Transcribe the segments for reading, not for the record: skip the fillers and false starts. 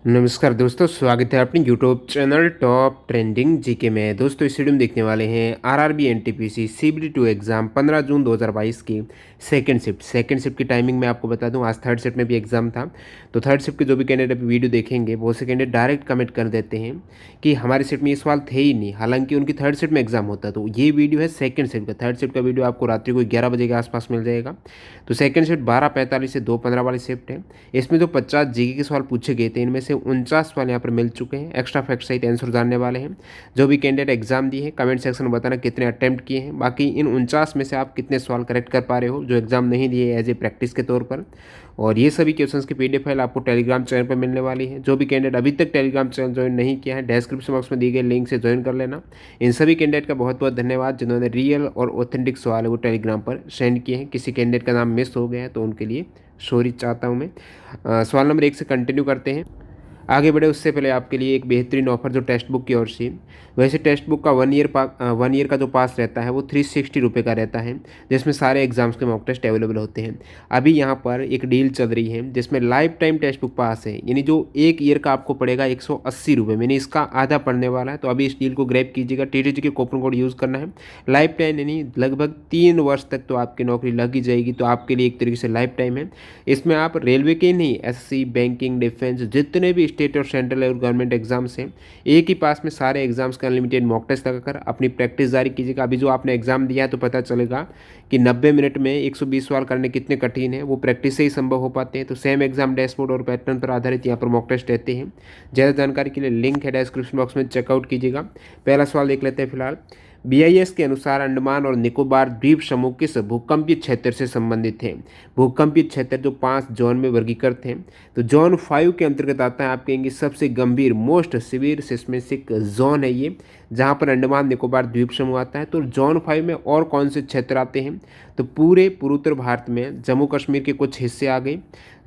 नमस्कार दोस्तों, स्वागत है अपने YouTube channel top trending GK में। दोस्तों इस वीडियो में देखने वाले हैं आरआरबी एनटीपीसी सीबीडी 2 एग्ज़ाम 15 जून 2022 की सेकंड शिफ्ट की टाइमिंग मैं आपको बता दूं। आज थर्ड शिफ्ट में भी एग्ज़ाम था, तो थर्ड शिफ्ट के जो भी कैंडिडेट अभी वीडियो देखेंगे बहुत से कैंडिडेट डायरेक्ट कमेंट कर देते हैं कि हमारे शिफ्ट में ये सवाल थे ही नहीं, हालांकि उनकी थर्ड शिफ्ट में एग्जाम होता। तो ये वीडियो है सेकंड शिफ्ट का। थर्ड शिफ्ट का वीडियो आपको रात्रि को 11 बजे के आसपास मिल जाएगा। तो सेकंड शिफ्ट 12:45 से 2:15 वाली शिफ्ट है। इसमें जो 50 जीके के सवाल पूछे गए थे, इनमें से 49 सवाल यहाँ पर मिल चुके हैं। एक्स्ट्रा फैक्ट सहित आंसर जानने वाले हैं। जो भी कैंडिडेट एग्जाम दिए हैं कमेंट सेक्शन में बताना कितने अटेम्प्ट किए हैं, बाकी इन 49 में से आप कितने सवाल करेक्ट कर पा रहे हो जो एग्जाम नहीं दिए एज ए प्रैक्टिस के तौर पर। और ये सभी क्वेश्चंस की पीडीएफ फाइल आपको टेलीग्राम चैनल पर मिलने वाली है। जो भी कैंडिडेट अभी तक टेलीग्राम चैनल ज्वाइन नहीं किया है, डिस्क्रिप्शन बॉक्स में दी गई लिंक से ज्वाइन कर लेना। इन सभी कैंडिडेट का बहुत बहुत धन्यवाद जिन्होंने रियल और ऑथेंटिक सवाल है वो टेलीग्राम पर सेंड किए हैं। किसी कैंडिडेट का नाम मिस हो गया है तो उनके लिए सॉरी चाहता हूँ मैं। सवाल नंबर 1 से कंटिन्यू करते हैं। आगे बढ़े उससे पहले आपके लिए एक बेहतरीन ऑफर जो टेक्स्ट बुक की ओर से। वैसे टेक्स्ट बुक का 1 ईयर का जो पास रहता है वो 360 रुपये का रहता है, जिसमें सारे एग्जाम्स के मॉक टेस्ट अवेलेबल होते हैं। अभी यहाँ पर एक डील चल रही है जिसमें लाइफ टाइम टेक्स्ट बुक पास है, यानी जो 1 ईयर का आपको पड़ेगा 180 रुपये, यानी इसका आधा पड़ने वाला है। तो अभी इस डील को ग्रैब कीजिएगा। टीटीजी के कूपन कोड यूज़ करना है। लाइफ टाइम यानी लगभग 3 वर्ष तक तो आपकी नौकरी लग ही जाएगी, तो आपके लिए एक तरीके से लाइफ टाइम है। इसमें आप रेलवे के नहीं, एसएससी, बैंकिंग, डिफेंस, जितने भी स्टेट और सेंट्रल और गवर्नमेंट एग्जाम्स हैं, एक ही पास में सारे एग्जाम्स का अनलिमिटेड मॉक टेस्ट लगाकर अपनी प्रैक्टिस जारी कीजिएगा। अभी जो आपने एग्जाम दिया है तो पता चलेगा कि 90 मिनट में 120 सवाल करने कितने कठिन है, वो प्रैक्टिस से ही संभव हो पाते हैं। तो सेम एग्जाम डैशबोर्ड और पैटर्न पर आधारित यहाँ पर मॉक टेस्ट रहते हैं। ज़्यादा जानकारी के लिए लिंक है डिस्क्रिप्शन बॉक्स में, चेकआउट कीजिएगा। पहला सवाल देख लेते हैं फिलहाल। बीआईएस के अनुसार अंडमान और निकोबार द्वीप समूह किस भूकंपीय क्षेत्र से संबंधित है? भूकंपीय क्षेत्र जो 5 जोन में वर्गीकृत हैं, तो जोन 5 के अंतर्गत आता है। आप कहेंगे सबसे गंभीर मोस्ट सिवियर सिस्मिक जोन है ये, जहाँ पर अंडमान निकोबार द्वीप समूह आता है। तो जोन 5 में और कौन से क्षेत्र आते हैं? तो पूरे पूर्वोत्तर भारत में जम्मू कश्मीर के कुछ हिस्से आ गए,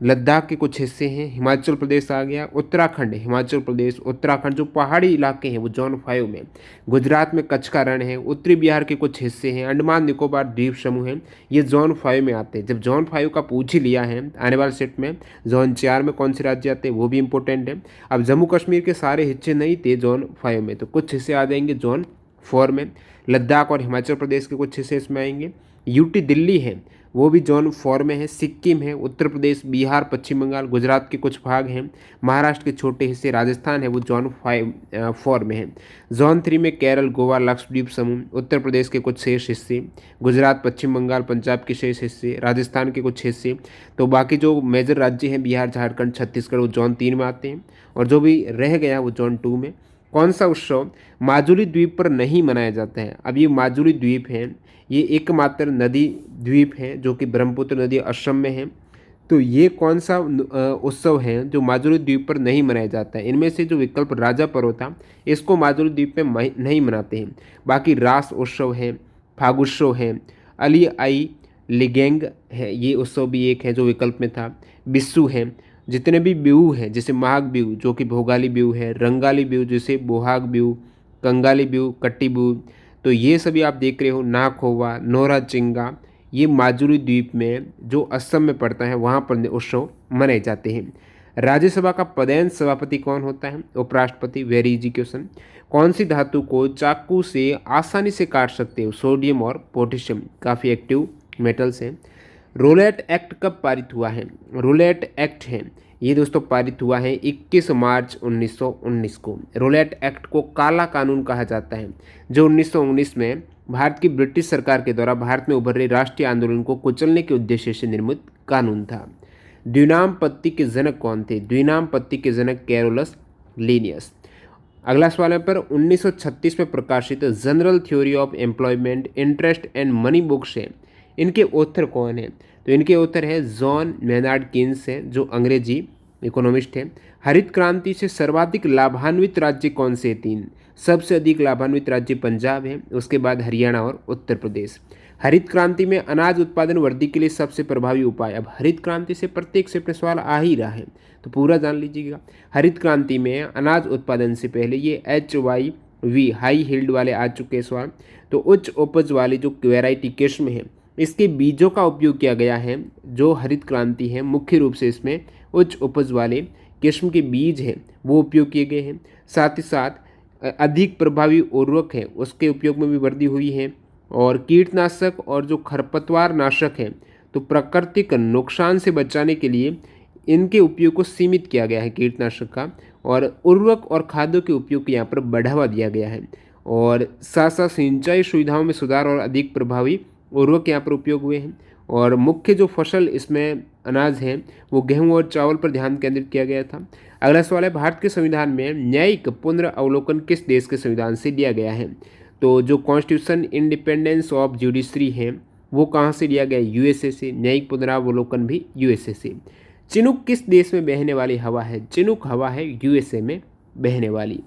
लद्दाख के कुछ हिस्से हैं, हिमाचल प्रदेश आ गया, उत्तराखंड, हिमाचल प्रदेश, उत्तराखंड जो पहाड़ी इलाके हैं वो जोन 5 में, गुजरात में कच्छ का रण है, उत्तरी बिहार के कुछ हिस्से हैं, अंडमान निकोबार द्वीप समूह हैं, ये जोन 5 में आते हैं। जब जोन 5 का पूछ ही लिया है, आने वाले सेट में जोन 4 में कौन से राज्य आते हैं वो भी इंपॉर्टेंट है। अब जम्मू कश्मीर के सारे हिस्से नहीं थे जोन 5 में, तो कुछ हिस्से आ जाएंगे जोन 4 में। लद्दाख और हिमाचल प्रदेश के कुछ हिस्से इसमें आएंगे। यूटी दिल्ली है वो भी जोन 4 में है। सिक्किम है, उत्तर प्रदेश, बिहार, पश्चिम बंगाल, गुजरात के कुछ भाग हैं, महाराष्ट्र के छोटे हिस्से, राजस्थान है वो जोन 4 में है। जोन 3 में केरल, गोवा, लक्षद्वीप समूह, उत्तर प्रदेश के कुछ शेष हिस्से, गुजरात, पश्चिम बंगाल, पंजाब के शेष हिस्से, राजस्थान के कुछ हिस्से। तो बाकी जो मेजर राज्य हैं बिहार, झारखंड, छत्तीसगढ़, वो जोन 3 में आते हैं, और जो भी रह गया वो जोन 2 में। कौन सा उत्सव माजुली द्वीप पर नहीं मनाया जाता है? अब ये माजुली द्वीप है, ये एकमात्र नदी द्वीप है जो कि ब्रह्मपुत्र नदी असम में है। तो ये कौन सा उत्सव है जो माजुली द्वीप पर नहीं मनाया जाता है? इनमें से जो विकल्प राजा पर्व था इसको माजुली द्वीप पे नहीं मनाते हैं। बाकी रास उत्सव है, फागुत्सव है, अली आई लिगेंग है, ये उत्सव भी एक है जो विकल्प में था। बिस्सू है, जितने भी बिहू हैं जैसे माघ बिहू जो कि भोगाली बिहू है, रंगाली बिहू जैसे बोहाग बिहू, कंगाली बिहू, कट्टी बिहू, तो ये सभी आप देख रहे हो। नाखोवा, नोरा चिंगा, ये माजुली द्वीप में जो असम में पड़ता है वहाँ पर उत्सव मनाए जाते हैं। राज्यसभा का पदेन सभापति कौन होता है? उपराष्ट्रपति। Very easy question. कौन सी धातु को चाकू से आसानी से काट सकते हो? सोडियम और पोटेशियम, काफ़ी एक्टिव मेटल्स हैं। रूलेट एक्ट कब पारित हुआ है? रूलेट एक्ट है ये दोस्तों पारित हुआ है 21 मार्च 1919 को। रूलेट एक्ट को काला कानून कहा जाता है, जो 1919 में भारत की ब्रिटिश सरकार के द्वारा भारत में उभर रहे राष्ट्रीय आंदोलन को कुचलने के उद्देश्य से निर्मित कानून था। द्विनाम पत्ती के जनक कौन थे? द्विनाम पत्ती के जनक कैरोलस लीनियस। अगला सवाल है पर 1936 में प्रकाशित general theory of employment, interest and money books है, इनके ऑथर कौन है? तो इनके ऑथर है जॉन मेनार्ड कीन्स हैं जो अंग्रेजी इकोनॉमिस्ट हैं। हरित क्रांति से सर्वाधिक लाभान्वित राज्य कौन से? 3। सबसे अधिक लाभान्वित राज्य पंजाब है, उसके बाद हरियाणा और उत्तर प्रदेश। हरित क्रांति में अनाज उत्पादन वृद्धि के लिए सबसे प्रभावी उपाय। अब हरित क्रांति से प्रत्येक से सवाल आ ही रहा है तो पूरा जान लीजिएगा। हरित क्रांति में अनाज उत्पादन से पहले ये HYV हाई हिल्ड वाले आ चुके सवाल, तो उच्च उपज वाली जो वैरायटी किस्म है इसके बीजों का उपयोग किया गया है। जो हरित क्रांति है मुख्य रूप से इसमें उच्च उपज वाले किस्म के बीज हैं वो उपयोग किए गए हैं। साथ ही साथ अधिक प्रभावी उर्वरक है उसके उपयोग में भी वृद्धि हुई है। और कीटनाशक और जो खरपतवार नाशक है तो प्राकृतिक नुकसान से बचाने के लिए इनके उपयोग को सीमित किया गया है कीटनाशक का, और उर्वरक और खादों के उपयोग को यहाँ पर बढ़ावा दिया गया है। और साथ साथ सिंचाई सुविधाओं में सुधार और अधिक प्रभावी उर्वरक यहाँ पर उपयोग हुए हैं। और मुख्य जो फसल इसमें अनाज है वो गेहूं और चावल पर ध्यान केंद्रित किया गया था। अगला सवाल है, भारत के संविधान में न्यायिक पुनर्अवलोकन किस देश के संविधान से लिया गया है? तो जो कॉन्स्टिट्यूशन इंडिपेंडेंस ऑफ जुडिशरी है वो कहाँ से लिया गया? यूएसए से। न्यायिक पुनरावलोकन भी यूएसए से। चिनूक किस देश में बहने वाली हवा है? चिनूक हवा है यूएसए में बहने वाली।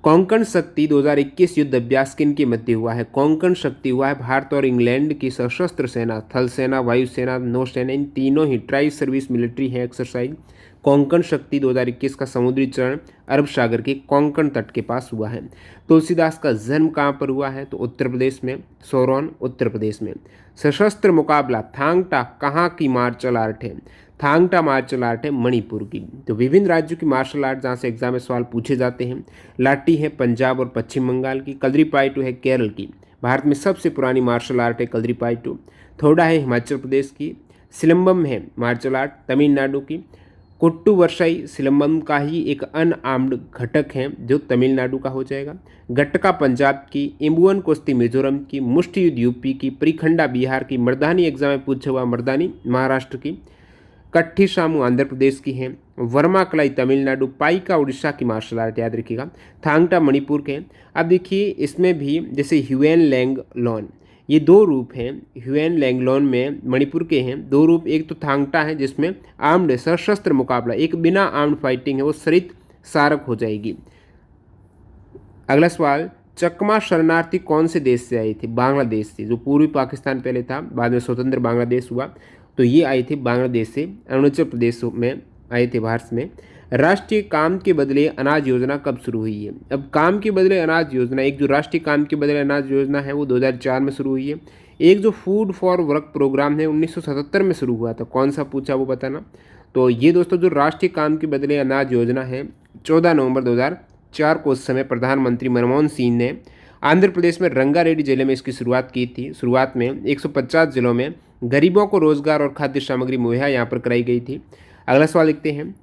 कोंकण शक्ति 2021 युद्ध अभ्यास किन के मध्य हुआ है? कोंकण शक्ति हुआ है भारत और इंग्लैंड की सशस्त्र सेना, थल सेना, वायुसेना, नौसेना, इन तीनों ही ट्राई सर्विस मिलिट्री है एक्सरसाइज। कोंकण शक्ति 2021 का समुद्री चरण अरब सागर के कोंकण तट के पास हुआ है। तुलसीदास का जन्म कहाँ पर हुआ है? तो उत्तर प्रदेश में, सोरोन उत्तर प्रदेश में। सशस्त्र मुकाबला थांगटा कहाँ की मार्शल आर्ट है? थांगटा मार्शल आर्ट है मणिपुर की। तो विभिन्न राज्यों की मार्शल आर्ट जहाँ से एग्जाम में सवाल पूछे जाते हैं, लाठी है पंजाब और पश्चिम बंगाल की, कलरीपायटू है केरल की। भारत में सबसे पुरानी मार्शल आर्ट है कलरीपायटू। थोड़ा है हिमाचल प्रदेश की। सिलंबम है मार्शल आर्ट तमिलनाडु की। कुट्टू वर्षाई सिलंबम का ही एक अनआर्म्ड घटक है जो तमिलनाडु का हो जाएगा। गटका पंजाब की, इम्बुअन कुश्ती मिजोरम की, मुष्टि युद्ध यूपी की, परिखंडा बिहार की, मर्दानी एग्जाम में पूछा हुआ मर्दानी महाराष्ट्र की, कट्ठी सामू आंध्र प्रदेश की है, वर्मा कलाई तमिलनाडु, पाइका उड़ीसा की मार्शल आर्ट याद रखिएगा, थांगटा मणिपुर के। अब देखिए इसमें भी जैसे ह्यूएन लैंग लॉन, ये दो रूप हैं। ह्यूएन लैंगलॉन में मणिपुर के हैं दो रूप, एक तो थांगटा है जिसमें आर्म्ड सशस्त्र मुकाबला, एक बिना आर्म्ड फाइटिंग है वो सरित सारक हो जाएगी। अगला सवाल, चकमा शरणार्थी कौन से देश से आई थी? बांग्लादेश से। जो पूर्वी पाकिस्तान पहले था, बाद में स्वतंत्र बांग्लादेश हुआ, तो ये आई थी बांग्लादेश से, अरुणाचल प्रदेश में आए थे भारत में। राष्ट्रीय काम के बदले अनाज योजना कब शुरू हुई है? अब काम के बदले अनाज योजना, एक जो राष्ट्रीय काम के बदले अनाज योजना है वो 2004 में शुरू हुई है। एक जो फूड फॉर वर्क प्रोग्राम है 1977 में शुरू हुआ था, कौन सा पूछा वो बताना। तो ये दोस्तों जो राष्ट्रीय काम के बदले अनाज योजना है 14 नवंबर 2004 को उस समय प्रधानमंत्री मनमोहन सिंह ने आंध्र प्रदेश में रंगारेड्डी जिले में इसकी शुरुआत की थी। शुरुआत में 150 जिलों में गरीबों को रोजगार और खाद्य सामग्री मुहैया यहाँ पर कराई गई थी। अगला सवाल लिखते हैं,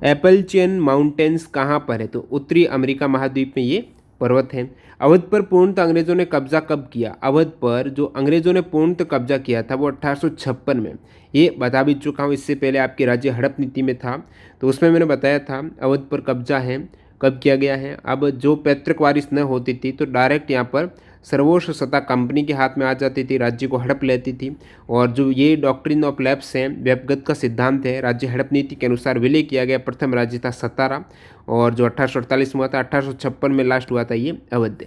एपलचियन माउंटेन्स कहाँ पर है? तो उत्तरी अमेरिका महाद्वीप में ये पर्वत है। अवध पर पूर्णतः अंग्रेजों ने कब्जा कब किया? अवध पर जो अंग्रेजों ने पूर्णतः कब्जा किया था वो 1856 में। ये बता भी चुका हूँ, इससे पहले आपकी राज्य हड़प नीति में था तो उसमें मैंने बताया था अवध पर कब्जा है कब किया गया है। अब जो पैतृक वारिस न होती थी तो डायरेक्ट यहाँ पर सर्वोच्च सत्ता कंपनी के हाथ में आ जाती थी, राज्य को हड़प लेती थी। और जो ये डॉक्ट्रिन ऑफ लैप्स है, व्यपगत का सिद्धांत है, राज्य हड़प नीति के अनुसार विलय किया गया प्रथम राज्य था सतारा, और जो 1848 में हुआ था, 1856 में लास्ट हुआ था ये अवध।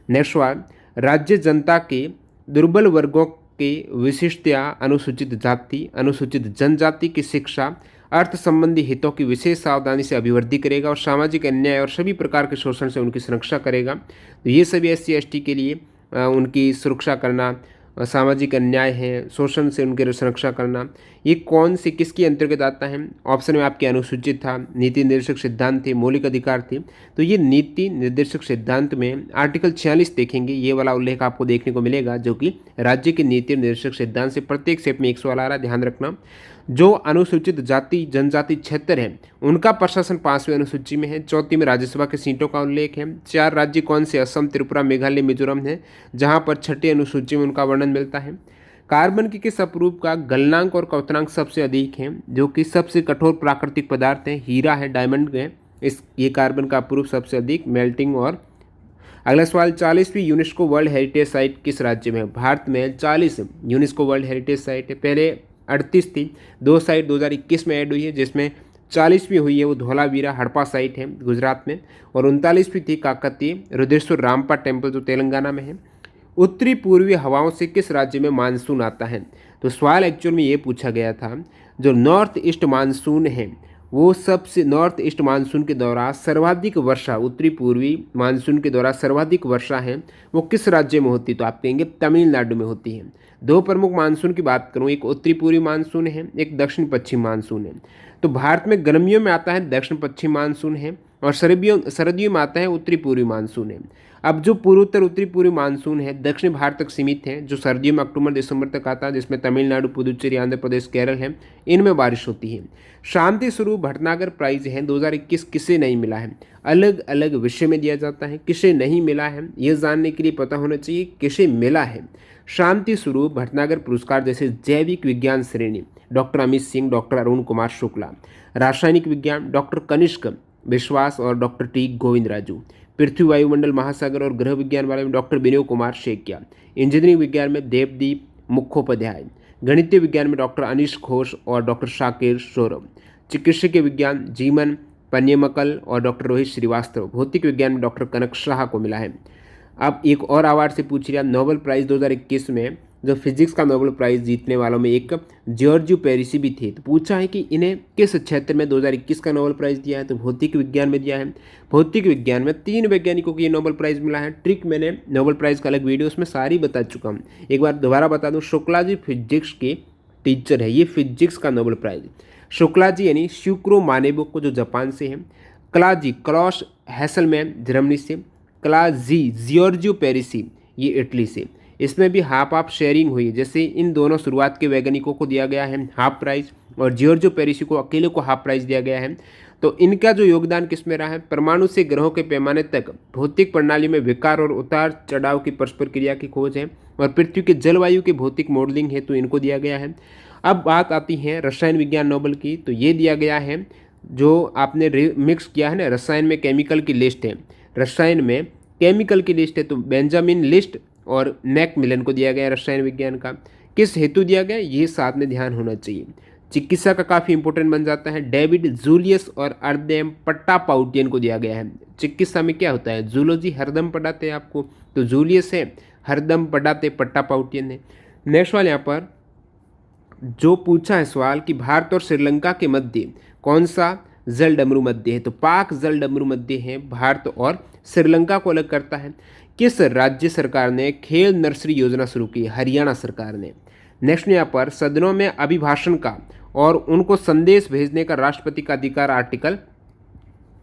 नेक्स्ट सवाल, राज्य जनता के दुर्बल वर्गों के विशिष्टता अनुसूचित जाति अनुसूचित जनजाति की शिक्षा अर्थ संबंधी हितों की विशेष सावधानी से अभिवृद्धि करेगा और सामाजिक अन्याय और सभी प्रकार के शोषण से उनकी सुरक्षा करेगा। तो ये सभी SC/ST के लिए उनकी सुरक्षा करना, सामाजिक अन्याय है, शोषण से उनकी सुरक्षा करना, ये कौन सी किसके अंतर्गत आता है? ऑप्शन में आपके अनुसूचित था, नीति निर्देशक सिद्धांत थे, मौलिक अधिकार थे। तो ये नीति निर्देशक सिद्धांत में आर्टिकल 46 देखेंगे, ये वाला उल्लेख आपको देखने को मिलेगा जो कि राज्य के नीति निर्देशक सिद्धांत से प्रत्येक स्टेप में एक सवाल आ रहा है, ध्यान रखना। जो अनुसूचित जाति जनजाति क्षेत्र है उनका प्रशासन 5वीं अनुसूची में है। 4वीं में राज्यसभा की सीटों का उल्लेख है। 4 राज्य कौन से? असम, त्रिपुरा, मेघालय, मिजोरम है, जहां पर 6ठी अनुसूची में उनका वर्णन मिलता है। कार्बन की किस अपरूप का गलनांक और क्वथनांक सबसे अधिक है? जो कि सबसे कठोर प्राकृतिक पदार्थ है, हीरा है, डायमंड है, ये कार्बन का अपरूप सबसे अधिक मेल्टिंग। और अगला सवाल, 40वीं यूनेस्को वर्ल्ड हेरिटेज साइट किस राज्य में है? भारत में 40 यूनेस्को वर्ल्ड हेरिटेज साइट है, पहले 38 थी, 2 साइट 2021 में ऐड हुई है, जिसमें 40वीं हुई है वो धौलावीरा हड़प्पा साइट है गुजरात में, और 39वीं थी काकतीय रुद्रेश्वर रामपा टेम्पल जो तेलंगाना में है। उत्तरी पूर्वी हवाओं से किस राज्य में मानसून आता है? तो सवाल एक्चुअल में ये पूछा गया था, जो नॉर्थ ईस्ट मानसून है वो सबसे नॉर्थ ईस्ट मानसून के दौरान सर्वाधिक वर्षा, उत्तरी पूर्वी मानसून के दौरान सर्वाधिक वर्षा है वो किस राज्य में होती है? तो आप कहेंगे तमिलनाडु में होती है। दो प्रमुख मानसून की बात करूं, एक उत्तरी पूर्वी मानसून है, एक दक्षिण पश्चिम मानसून है। तो भारत में गर्मियों में आता है दक्षिण पश्चिम मानसून है और सर्दियों में आता है उत्तरी पूर्वी मानसून है। अब जो पूर्वोत्तर उत्तरी पूर्वी मानसून है दक्षिण भारत तक सीमित है, जो सर्दियों में अक्टूबर दिसंबर तक आता है, जिसमें तमिलनाडु, पुदुचेरी, आंध्र प्रदेश, केरल है, इनमें बारिश होती है। शांति स्वरूप भटनागर प्राइज है 2021 किसे नहीं मिला है? अलग अलग विषय में दिया जाता है, किसे नहीं मिला है यह जानने के लिए पता होना चाहिए किसे मिला है। शांति स्वरूप भटनागर पुरस्कार जैसे जैविक विज्ञान श्रेणी डॉक्टर अमित सिंह, डॉक्टर अरुण कुमार शुक्ला, रासायनिक विज्ञान डॉक्टर कनिष्क विश्वास और डॉक्टर टी गोविंद राजू, पृथ्वी वायुमंडल महासागर और ग्रह विज्ञान वाले में डॉक्टर विनय कुमार शेकिया, इंजीनियरिंग विज्ञान में देवदीप मुखोपाध्याय, गणितीय विज्ञान में डॉक्टर अनिश घोष और डॉक्टर शाकिर सौरभ, चिकित्सकीय विज्ञान जीवन पन्यमकल और डॉक्टर रोहित श्रीवास्तव, भौतिक विज्ञान में डॉक्टर कनक शाह को मिला है। अब एक और अवार्ड से पूछ लिया, नोबेल प्राइज़ 2021 में जो फिजिक्स का नोबेल प्राइज़ जीतने वालों में एक जॉर्जियो पेरिसी भी थे। तो पूछा है कि इन्हें किस क्षेत्र में 2021 का नोबेल प्राइज़ दिया है? तो भौतिक विज्ञान में दिया है। भौतिक विज्ञान में 3 वैज्ञानिकों को ये नोबेल प्राइज़ मिला है। ट्रिक मैंने नोबेल प्राइज़ का अलग वीडियो उसमें सारी बता चुका हूँ, एक बार दोबारा बता दूँ। शुक्ला जी फिजिक्स के टीचर है, ये फिजिक्स का नोबेल प्राइज़। शुक्ला जी यानी शुक्रो मानेबुको जो जापान से है, क्लाजी क्लॉस हैसलमैन जर्मनी से, क्लाजी जियोर्जियो पेरिसी ये इटली से। इसमें भी हाफ हाफ शेयरिंग हुई, जैसे इन दोनों शुरुआत के वैज्ञानिकों को दिया गया है हाफ प्राइज और जियोर्जियो पेरिसी को अकेले को हाफ प्राइज दिया गया है। तो इनका जो योगदान किसमें रहा है? परमाणु से ग्रहों के पैमाने तक भौतिक प्रणाली में विकार और उतार चढ़ाव की परस्पर क्रिया की खोज है और पृथ्वी के जलवायु के भौतिक मॉडलिंग हेतु इनको दिया गया है। अब बात आती है रसायन विज्ञान नोबेल की, तो ये दिया गया है जो आपने मिक्स किया है ना, रसायन में केमिकल की लिस्ट है, रसायन में केमिकल की लिस्ट है, तो बेंजामिन लिस्ट और मैकमिलन को दिया गया रसायन विज्ञान का। किस हेतु दिया गया ये साथ में ध्यान होना चाहिए। चिकित्सा का काफ़ी इंपॉर्टेंट बन जाता है, डेविड जूलियस और अर्देम पट्टापाउटियन को दिया गया है। चिकित्सा में क्या होता है? जूलॉजी हरदम पढ़ाते हैं आपको, तो जूलियस है, हरदम पढ़ाते पट्टापाउटियन है। नेक्स्ट वाले यहाँ पर जो पूछा है सवाल कि भारत और श्रीलंका के मध्य कौन सा जल डमरू मध्य है? तो पाक जल डमरू मध्य है, भारत और श्रीलंका को अलग करता है। किस राज्य सरकार ने खेल नर्सरी योजना शुरू की? हरियाणा सरकार ने। नेक्स्ट यहाँ पर सदनों में अभिभाषण का और उनको संदेश भेजने का राष्ट्रपति का अधिकार आर्टिकल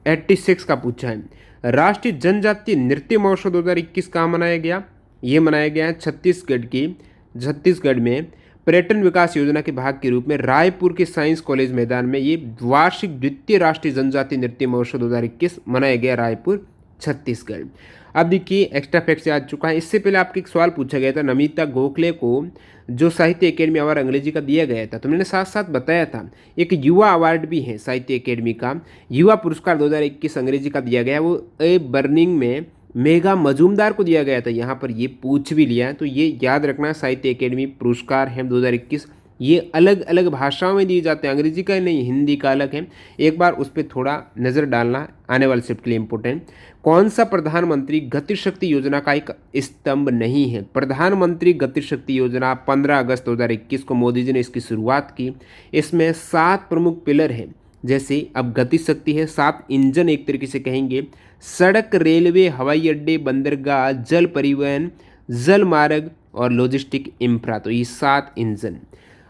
86 का पूछा है। राष्ट्रीय जनजातीय नृत्य महोत्सव 2021 कहाँ मनाया गया? ये मनाया गया है छत्तीसगढ़ में पर्यटन विकास योजना के भाग के रूप में रायपुर के साइंस कॉलेज मैदान में ये वार्षिक द्वितीय राष्ट्रीय जनजातीय नृत्य महोत्सव 2021 मनाया गया, रायपुर छत्तीसगढ़। अब देखिए एक्स्ट्रा फैक्ट आ चुका है। इससे पहले आपके एक सवाल पूछा गया था, नमिता गोखले को जो साहित्य अकेडमी अवार्ड अंग्रेजी का दिया गया था, तो मैंने साथ साथ बताया था एक युवा अवार्ड भी है साहित्य अकेडमी का, युवा पुरस्कार 2021 अंग्रेजी का दिया गया, वो ए बर्निंग में मेघा मजूमदार को दिया गया था। यहाँ पर ये पूछ भी लिया है, तो ये याद रखना साहित्य अकेडमी पुरस्कार है 2021, ये अलग अलग भाषाओं में दिए जाते हैं, अंग्रेजी का नहीं हिंदी का अलग है, एक बार उस पर थोड़ा नज़र डालना आने वाले शिफ्ट के लिए इंपॉर्टेंट। कौन सा प्रधानमंत्री गति शक्ति योजना का एक स्तंभ नहीं है? प्रधानमंत्री गति शक्ति योजना 15 अगस्त 2021 को मोदी जी ने इसकी शुरुआत की। इसमें 7 प्रमुख पिलर हैं, जैसे अब गति शक्ति है, 7 इंजन एक तरीके से कहेंगे, सड़क, रेलवे, हवाई अड्डे, बंदरगाह, जल परिवहन, जल मार्ग और लॉजिस्टिक इंफ्रा, तो ये 7 इंजन।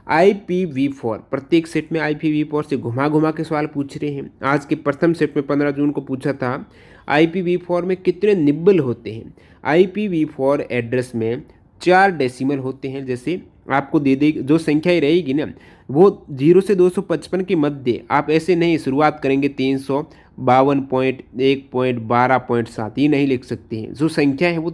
IPv4 प्रत्येक सेट में IPv4 से घुमा घुमा के सवाल पूछ रहे हैं। आज के प्रथम सेट में 15 जून को पूछा था IPv4 में कितने निब्बल होते हैं? IPv4 एड्रेस में 4 डेसिमल होते हैं, जैसे आपको दे दे जो संख्या ही रहेगी ना वो 0 से 255 के मध्य, आप ऐसे नहीं शुरुआत करेंगे 352.1.12.7 ये नहीं लिख सकते हैं। जो संख्या है वो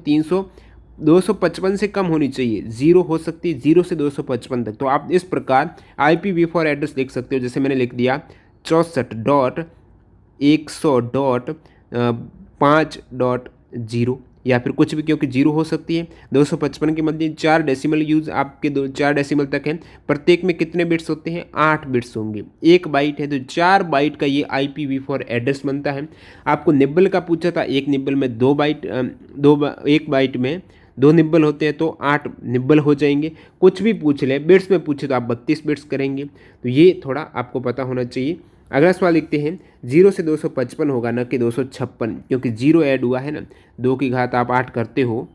255 से कम होनी चाहिए, 0 हो सकती है 0 से 255 तक। तो आप इस प्रकार IPv4 एड्रेस लिख सकते हो, जैसे मैंने लिख दिया 64.100.5.0 या फिर कुछ भी, क्योंकि 0 हो सकती है 255 के मध्य। 4 डेसिमल यूज आपके 4 डेसिमल तक है। प्रत्येक में कितने बिट्स होते हैं? 8 बिट्स होंगे। 1 बाइट है तो 4 बाइट का ये IPv4 एड्रेस बनता है। आपको निब्बल का पूछा था, एक निब्बल में 2 बाइट, 1 बाइट में 2 निब्बल होते हैं तो 8 निब्बल हो जाएंगे। कुछ भी पूछ ले, बिट्स में पूछे तो आप 32 बिट्स करेंगे, तो ये थोड़ा आपको पता होना चाहिए। अगला सवाल लिखते हैं 0 से 255 होगा न कि 256, क्योंकि 0 ऐड हुआ है ना, 2 की घात आप 8 करते हो,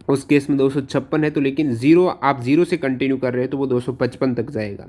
उस केस में 256 है, तो लेकिन जीरो आप जीरो से कंटिन्यू कर रहे हैं तो वो 255 तक जाएगा।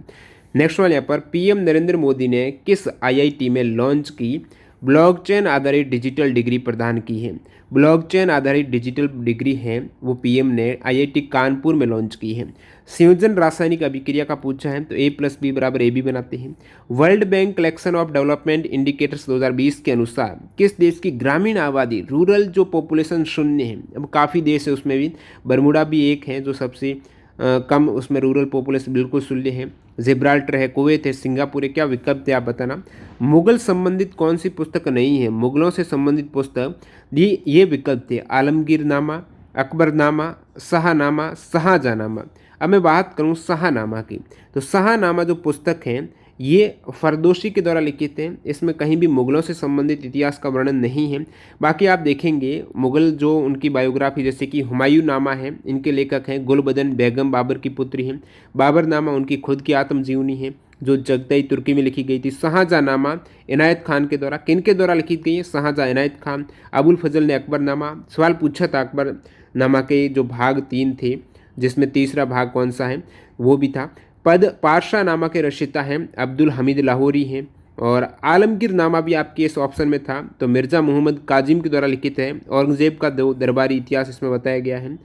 नेक्स्ट वाले यहाँ पर पीएम नरेंद्र मोदी ने किस आईआईटी में लॉन्च की ब्लॉकचेन आधारित डिजिटल डिग्री प्रदान की है। ब्लॉकचेन आधारित डिजिटल डिग्री है वो पीएम ने आईआईटी कानपुर में लॉन्च की है। संयोजन रासायनिक अभिक्रिया का पूछा है तो A+B बराबर AB बनाते हैं। World bank collection of development indicators 2020 के अनुसार किस देश की ग्रामीण आबादी रूरल जो पॉपुलेशन शून्य है, अब काफ़ी देश है उसमें भी, बरमूडा भी एक है जो सबसे कम उसमें रूरल पॉपुलेशन बिल्कुल शून्य है, जिब्राल्टर है, कुवैत है, सिंगापुर है, क्या विकल्प थे आप बताना। मुगल संबंधित कौन सी पुस्तक नहीं है, मुगलों से संबंधित पुस्तक ये विकल्प थे आलमगीरनामा, अकबरनामा, शाहनामा, शाहजहाँनामा। अब मैं बात करूं शाहनामा की, तो शाहनामा जो पुस्तक है ये फरदोशी के द्वारा लिखित है, इसमें कहीं भी मुगलों से संबंधित इतिहास का वर्णन नहीं है। बाकी आप देखेंगे मुगल जो उनकी बायोग्राफी जैसे कि हुमायूं नामा है, इनके लेखक हैं गुलबदन बेगम बाबर की पुत्री हैं। बाबर नामा उनकी खुद की आत्मजीवनी है जो जगदई तुर्की में लिखी गई थी। शाहजहाँनामा इनायत खान के द्वारा, किन के द्वारा लिखी गई है, शाहजहाँ इनायत खान। अबुल फजल ने अकबरनामा, सवाल पूछा था अकबरनामा के जो भाग 3 थे जिसमें तीसरा भाग कौन सा है वो भी था। पद पारशाह नामा के रचयिता हैं अब्दुल हमीद लाहौरी हैं। और आलमगीर नामा भी आपके इस ऑप्शन में था तो मिर्ज़ा मोहम्मद काजिम के द्वारा लिखित है। औरंगजेब का दरबारी इतिहास इसमें बताया गया है।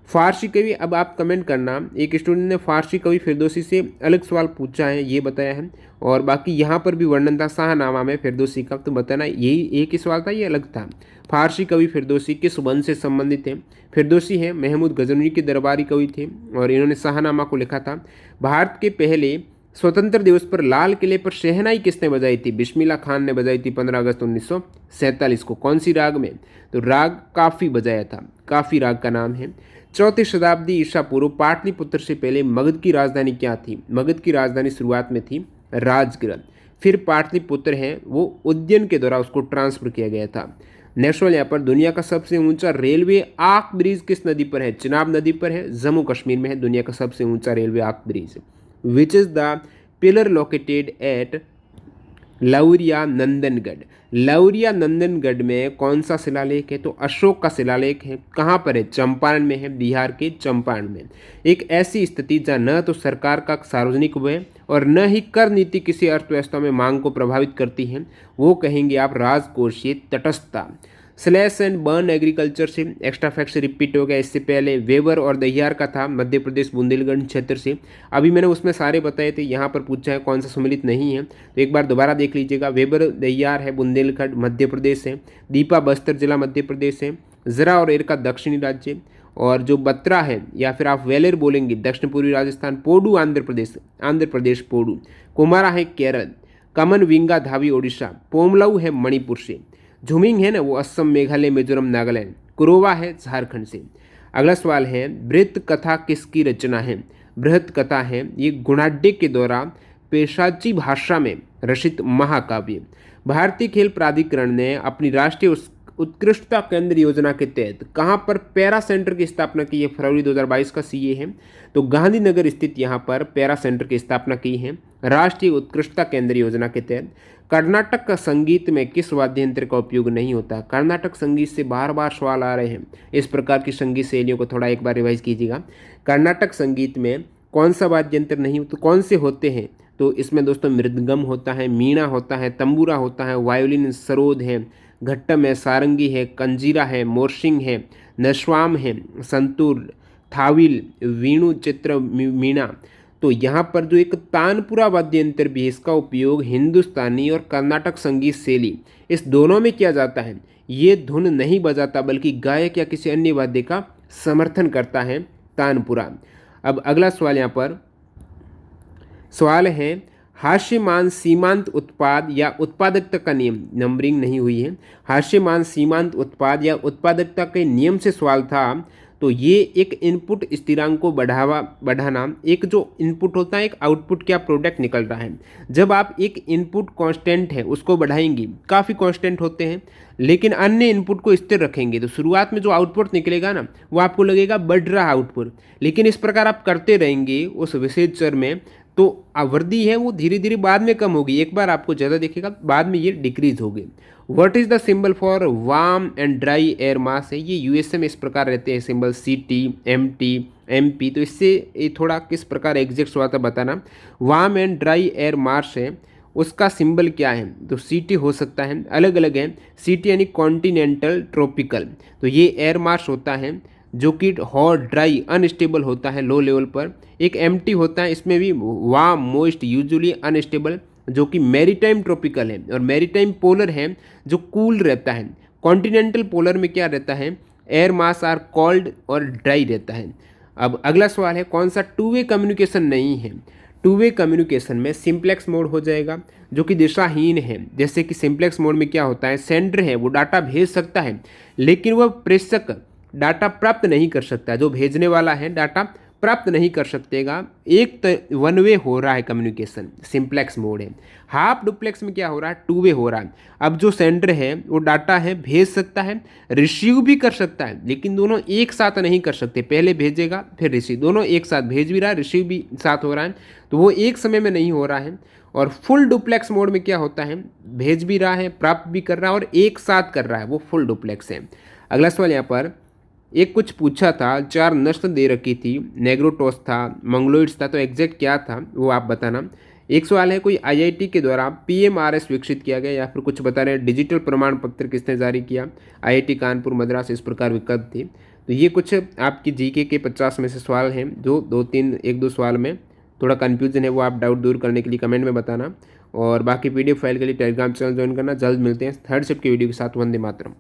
फारसी कवि, अब आप कमेंट करना, एक स्टूडेंट ने फारसी कवि फिरदौसी से अलग सवाल पूछा है ये बताया है, और बाकी यहाँ पर भी वर्णन था शाहनामा में फिरदौसी का, तो बताना यही एक ही सवाल था ये अलग था। फारसी कवि फिरदौसी किस वन से संबंधित है, फिरदौसी है महमूद गजनवी के दरबारी कवि थे और इन्होंने शाहनामा को लिखा था। भारत के पहले स्वतंत्र दिवस पर लाल किले पर शहनाई किसने बजाई थी, बिस्मिल्ला खान ने बजाई थी 15 अगस्त 1947 को। कौन सी राग में, तो राग काफ़ी बजाया था, काफ़ी राग का नाम है। 4वीं शताब्दी ईसा पूर्व पाटलिपुत्र से पहले मगध की राजधानी क्या थी, मगध की राजधानी शुरुआत में थी राजगृह, फिर पाटलिपुत्र है वो उज्जैन के द्वारा उसको ट्रांसफर किया गया था। नेक्स्ट वाले यहाँ पर दुनिया का सबसे ऊंचा रेलवे आर्क ब्रिज किस नदी पर है, चिनाब नदी पर है, जम्मू कश्मीर में है दुनिया का सबसे ऊंचा railway arch bridge. Which is the pillar located at Lauriya Nandangarh, Lauriya Nandangarh में कौन सा शिलालेख है, तो अशोक का शिलालेख है। कहाँ पर है, चंपारण में है, बिहार के चंपारण में। एक ऐसी स्थिति जहाँ न तो सरकार का सार्वजनिक व्यय और न ही कर नीति किसी अर्थव्यवस्था में मांग को प्रभावित करती है, वो कहेंगे आप राजकोषीय तटस्थता। स्लैश एंड बर्न एग्रीकल्चर से एक्स्ट्रा फैक्ट से रिपीट हो गया, इससे पहले वेबर और दहियार का था मध्य प्रदेश बुंदेलखंड क्षेत्र से। अभी मैंने उसमें सारे बताए थे, यहाँ पर पूछा है कौन सा सम्मिलित नहीं है तो एक बार दोबारा देख लीजिएगा। वेबर दहियार है बुंदेलखंड मध्य प्रदेश है, दीपा बस्तर जिला मध्य प्रदेश है, जरा और एरका दक्षिणी राज्य, और जो बत्रा है या फिर आप वेलेर बोलेंगे दक्षिण पूर्वी राजस्थान, पोडू आंध्र प्रदेश पोडू, कुमारा है केरल, कमन विंगा धावी ओडिशा, पोमलऊ है मणिपुर से, झुमिंग है ना वो असम मेघालय मिजोरम नागालैंड, कुरोवा है झारखंड से। अगला सवाल है बृहत कथा किसकी रचना है, बृहत कथा है ये गुणाढ्य के द्वारा पेशाची भाषा में रचित महाकाव्य। भारतीय खेल प्राधिकरण ने अपनी राष्ट्रीय उत्कृष्टता केंद्र योजना के तहत कहाँ पर पैरा सेंटर की स्थापना की है, फरवरी 2022 का सीए है तो गांधीनगर स्थित यहाँ पर पैरा सेंटर की स्थापना की है राष्ट्रीय उत्कृष्टता केंद्र योजना के तहत। कर्नाटक का संगीत में किस वाद्य यंत्र का उपयोग नहीं होता, कर्नाटक संगीत से बार बार सवाल आ रहे हैं, इस प्रकार की संगीत शैलियों को थोड़ा एक बार रिवाइज कीजिएगा। कर्नाटक संगीत में कौन सा वाद्य यंत्र नहीं, तो कौन से होते हैं, तो इसमें दोस्तों मृदंगम होता है, मीणा होता है, तंबूरा होता है, वायोलिन, सरोद है, घट्टम है, सारंगी है, कंजीरा है, मोर्शिंग है, नश्वाम है, संतूर, थाविल, वीणु, चित्र, मीणा। तो यहाँ पर जो एक तानपुरा वाद्य यंत्र भी है इसका उपयोग हिंदुस्तानी और कर्नाटक संगीत शैली इस दोनों में किया जाता है। ये धुन नहीं बजाता बल्कि गायक या किसी अन्य वाद्य का समर्थन करता है तानपुरा। अब अगला सवाल यहाँ पर सवाल है हास्यमान सीमांत उत्पाद या उत्पादकता का नियम, नंबरिंग नहीं हुई है, हास्यमान सीमांत उत्पाद या उत्पादकता के नियम से सवाल था। तो ये एक इनपुट स्थिरांक को बढ़ाना, एक जो इनपुट होता है एक आउटपुट क्या प्रोडक्ट निकल रहा है, जब आप एक इनपुट कांस्टेंट है उसको बढ़ाएंगे, काफ़ी कांस्टेंट होते हैं लेकिन अन्य इनपुट को स्थिर रखेंगे तो शुरुआत में जो आउटपुट निकलेगा ना वो आपको लगेगा बढ़ रहा आउटपुट, लेकिन इस प्रकार आप करते रहेंगे उस विशेष चर में तो आवृत्ति है वो धीरे धीरे बाद में कम होगी, एक बार आपको ज़्यादा दिखेगा, बाद में ये डिक्रीज होगी। What is the symbol for warm and dry air mass है, ये यूएसए में इस प्रकार रहते हैं सिंबल CT MT MP। तो इससे ये थोड़ा किस प्रकार एग्जैक्ट हुआ था बताना। Warm and dry air mass है, उसका सिंबल क्या है, तो CT हो सकता है, अलग अलग है। CT यानी कॉन्टिनेंटल ट्रॉपिकल, तो ये एयर मास होता है जो कि हॉट ड्राई अनस्टेबल होता है लो लेवल पर। एक MT होता है, इसमें भी वार्म मोइस्ट यूजुअली अनस्टेबल, जो कि मैरीटाइम ट्रॉपिकल है, और मैरीटाइम पोलर है जो कूल रहता है। कॉन्टिनेंटल पोलर में क्या रहता है, एयर मास आर कोल्ड और ड्राई रहता है। अब अगला सवाल है कौन सा टू वे कम्युनिकेशन नहीं है। टू वे कम्युनिकेशन में सिंप्लेक्स मोड हो जाएगा, जो कि दिशाहीन है। जैसे कि सिंप्लेक्स मोड में क्या होता है, सेंडर है वो डाटा भेज सकता है, लेकिन वह प्रेषक डाटा प्राप्त नहीं कर सकता, जो भेजने वाला है डाटा प्राप्त नहीं कर सकेगा। एक तो वन वे हो रहा है कम्युनिकेशन, सिंप्लेक्स मोड है। हाफ डुप्लेक्स में क्या हो रहा है, टू वे हो रहा है। अब जो सेंडर है वो डाटा है भेज सकता है, रिसीव भी कर सकता है, लेकिन दोनों एक साथ नहीं कर सकते। पहले भेजेगा फिर रिसीव, दोनों एक साथ भेज भी रहा है, रिसीव भी साथ हो रहा है, तो वो एक समय में नहीं हो रहा है। और फुल डुप्लेक्स मोड में क्या होता है, भेज भी रहा है, प्राप्त भी कर रहा है और एक साथ कर रहा है, वो फुल डुप्लेक्स है। अगला सवाल यहाँ पर एक कुछ पूछा था, 4 नस्ल दे रखी थी, नेग्रोटोस था, मंगलोइड्स था, तो एग्जैक्ट क्या था वो आप बताना। एक सवाल है कोई IIT के द्वारा PMRS विकसित किया गया, या फिर कुछ बता रहे हैं डिजिटल प्रमाण पत्र किसने जारी किया, IIT कानपुर मद्रास, इस प्रकार विकल्प थे। तो ये कुछ आपकी GK के 50 में से सवाल हैं, जो 1-2 सवाल में थोड़ा कन्फ्यूजन है, वो आप डाउट दूर करने के लिए कमेंट में बताना। और बाकी PDF फाइल के लिए टेलीग्राम चैनल ज्वाइन करना। जल्द मिलते हैं थर्ड शिफ्ट की वीडियो के साथ। वंदे मातरम।